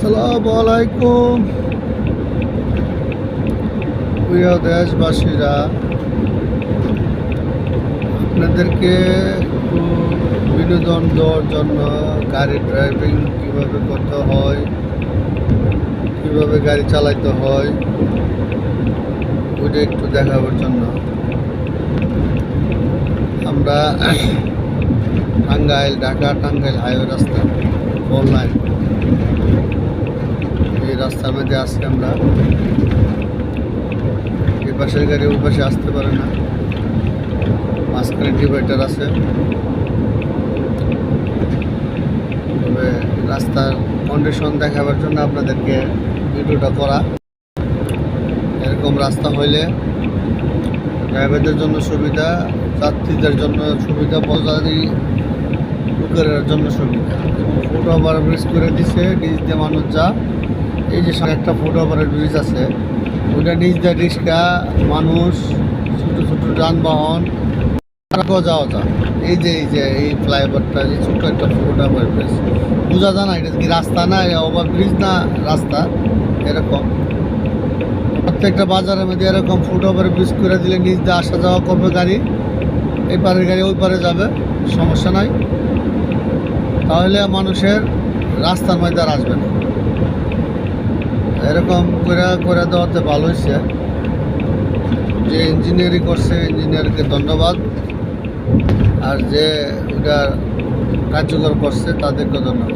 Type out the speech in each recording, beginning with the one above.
আসসালামু আলাইকুম প্রিয় দেশবাসীরা, আপনাদেরকে একটু বিনোদন দেওয়ার জন্য গাড়ি ড্রাইভিং কীভাবে করতে হয়, কীভাবে গাড়ি চালাতে হয় ওইটা একটু দেখাবার জন্য আমরা ঢাকা টাঙ্গাইল হাইওয়ে রাস্তা 4 লাইন, এই রাস্তার মধ্যে আজকে আমরা এই পাশের গাড়ি ওই পাশে আসতে পারে না, মাঝখানে ডিভাইডার আছে। তবে রাস্তার কন্ডিশন দেখাবার জন্য আপনাদেরকে ভিডিওটা করা। এরকম রাস্তা হইলে ড্রাইভারদের জন্য সুবিধা, যাত্রীদের জন্য সুবিধা, পথচারী লোকের জন্য সুবিধা। ফুট ওভার ব্রিজ করে দিছে, নিচ দিয়ে মানুষ যা, এই যে একটা ফুট ওভারের ব্রিজ আছে, ওইটা নিচ দিয়ে রিক্সা, মানুষ, ছোটো ছোটো যানবাহন যাওয়া যায়। এই যে এই ফ্লাইওভারটা, যে ছোট্ট একটা ফুট ওভার ব্রিজ, বোঝা যায় না এটা কি রাস্তা না ওভার ব্রিজ না রাস্তা। এরকম প্রত্যেকটা বাজারের মধ্যে এরকম ফুট ওভার ব্রিজ করে দিলে নিচ দিয়ে আসা যাওয়া করবে গাড়ি, এই পারের গাড়ি ওই পারে যাবে, সমস্যা নাই। তাহলে মানুষের রাস্তার মধ্যে আর আসবে না। এরকম করে দেওয়াতে ভালো হয়েছে। যে ইঞ্জিনিয়ারিং করছে ইঞ্জিনিয়ারকে ধন্যবাদ, আর যে ওটা কার্যকর করছে তাদেরকে ধন্যবাদ।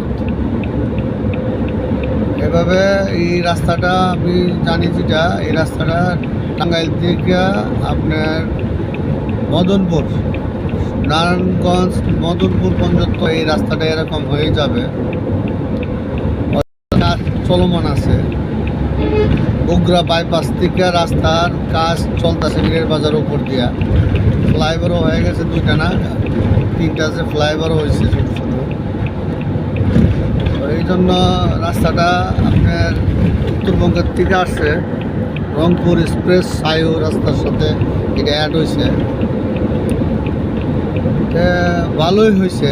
এভাবে এই রাস্তাটা আমি জানি, যেটা এই রাস্তাটা টাঙ্গাইল থেকে আপনার মদনপুর, নারায়ণগঞ্জ, মদনপুর পর্যন্ত এই রাস্তাটা এরকম হয়ে যাবে, চলমান আছে। বগুড়া বাইপাস থেকে রাস্তার কাজ চলতেছে মিরের বাজার উপর দিয়া, ফ্লাইওভারও হয়ে গেছে, 2টা না 3টা আছে, ফ্লাইওভারও হয়েছে ছোটো ছোটো। এই জন্য রাস্তাটা আপনার উত্তরবঙ্গের থেকে আসছে, রংপুর এক্সপ্রেস হাইওয়ে রাস্তার সাথে এটা অ্যাড হয়েছে। ভালোই হয়েছে,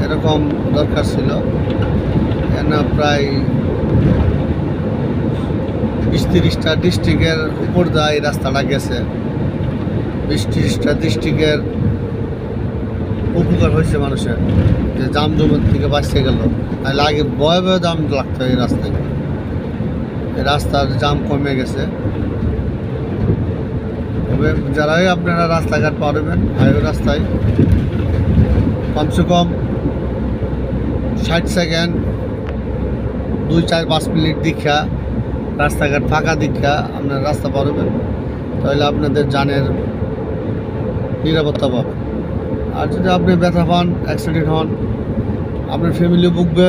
এরকম দরকার ছিল না। প্রায় 20-30টা ডিস্ট্রিক্টের উপর দিয়ে এই রাস্তাটা গেছে, 20-30টা ডিস্ট্রিক্টের উপকার হয়েছে মানুষের, যে জাম জমের থেকে বাঁচতে গেল। তাহলে আগে ভয়ে জাম লাগতো এই রাস্তায়, এই রাস্তার জাম কমে গেছে। তবে যারাই আপনারা রাস্তাঘাট পারবেন হাইওয়ে রাস্তায়, কমসে কম 60 সেকেন্ড 2-4-5 মিনিট দীক্ষা, রাস্তাঘাট ফাঁকা দীক্ষা আপনার রাস্তা পারবেন, তাহলে আপনাদের জানের নিরাপত্তা পাবেন। আর যদি আপনি ব্যথা পান, অ্যাক্সিডেন্ট হন, আপনার ফ্যামিলি ভুগবে,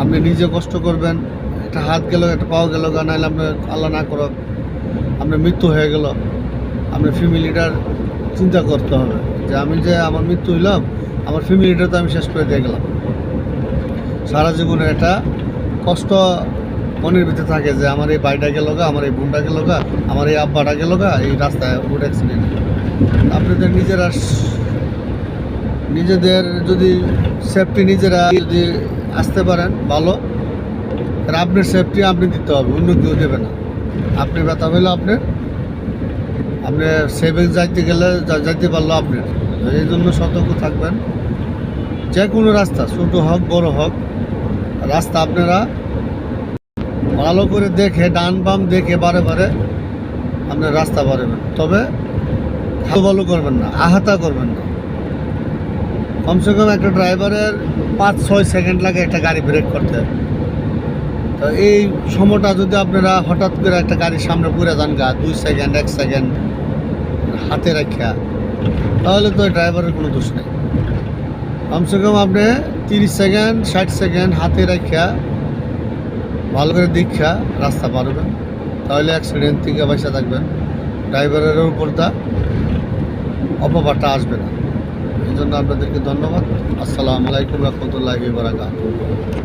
আপনি নিজে কষ্ট করবেন, একটা হাত গেল, একটা পাও গেল, নাহলে আপনার আল্লাহ না করুক আপনার মৃত্যু হয়ে গেল, আপনার ফ্যামিলিটার চিন্তা করতে হবে যে আমি যে আমার মৃত্যু হইলাম, আমার ফ্যামিলিটা তো আমি শেষ করে দিয়ে গেলাম। সারা জীবনে একটা কষ্ট মনের ভিতরে থাকে যে আমার এই ভাইটা গেল গা, আমার এই বোনটা গেল গা, আমার এই আব্বাটা গেল গা এই রাস্তায় রোড অ্যাক্সিডেন্ট। আপনাদের নিজেদের যদি সেফটি নিজেরা যদি আসতে পারেন ভালো, আর আপনার সেফটি আপনি দিতে হবে, অন্য কেউ দেবে না। আপনি ব্যথা পেলে আপনি সেভে যাইতে পারলো আপনার। এই জন্য সতর্ক থাকবেন। যে কোনো রাস্তা, ছোটো হোক বড় হোক, রাস্তা আপনারা ভালো করে দেখে, ডান বাম দেখে বারে বারে আপনার রাস্তা পারবেন। তবে ভালো করবেন না, আহাতা করবেন না। কমসে কম একটা ড্রাইভারের 5-6 সেকেন্ড লাগে একটা গাড়ি ব্রেক করতে। তো এই সময়টা যদি আপনারা হঠাৎ করে একটা গাড়ির সামনে পড়ে যান গা, 2 সেকেন্ড 1 সেকেন্ড হাতে রাখা, তাহলে তো ড্রাইভারের কোনো দোষ নেই। কমসে কম আপনি 30 সেকেন্ড 60 সেকেন্ড হাতে রাখা ভালো করে দীক্ষা রাস্তা পারবেন, তাহলে অ্যাক্সিডেন্ট থেকে বাঁচা থাকবেন, ড্রাইভারের উপর তা অপবাদটা আসবে না। এই জন্য আপনাদেরকে ধন্যবাদ। আসসালামু আলাইকুম রহমতুল্লাহি ওয়া বারাকাতুহু।